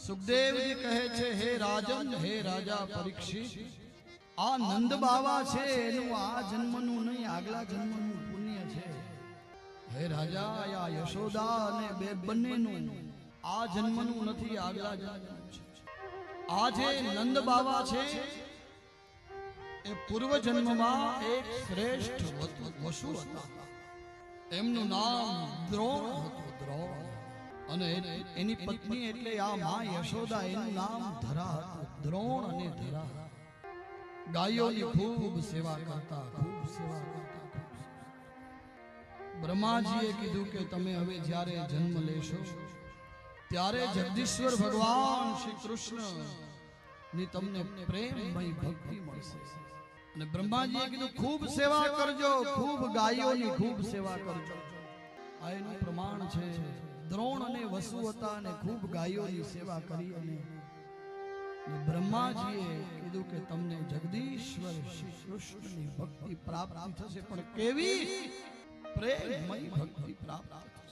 સુખદેવ जी કહે છે હે રાજન હે રાજા પરીક્ષિત આ નંદ બાવા છે એનું આ જન્મનું નહીં આગલા જન્મનું પુણ્ય છે હે રાજા આ યશોદા અને બે બંનેનું આ જન્મનું નથી આગલા જન્મનું છે આ જે નંદ બાવા છે એ પૂર્વ જન્મમાં એક શ્રેષ્ઠ વસુ હતા એમનું નામ દ્રોણ હતું દ્રોણ અને એની પત્ની એટલે આ માં યશોદા એનું નામ ધરા હતું દ્રોણ અને ધરા ગાયોની ખૂબ સેવા કરતા બ્રહ્માજીએ કીધું કે તમે હવે જ્યારે જન્મ લેશો ત્યારે જગદીશ્વર ભગવાન શ્રી કૃષ્ણ ની તમને પ્રેમમય ભક્તિ મળશે અને બ્રહ્માજીએ કીધું ખૂબ સેવા કરજો ખૂબ ગાયોની ખૂબ સેવા કરજો આ એનું પ્રમાણ છે દ્રોણ અને વસુ હતા અને ખૂબ ગાયોની સેવા કરી અને બ્રહ્માજીએ કીધું કે તમને જગદીશ્વર શ્રી કૃષ્ણની ભક્તિ પ્રાપ્ત થશે પણ કેવી પ્રેમમય ભક્તિ પ્રાપ્ત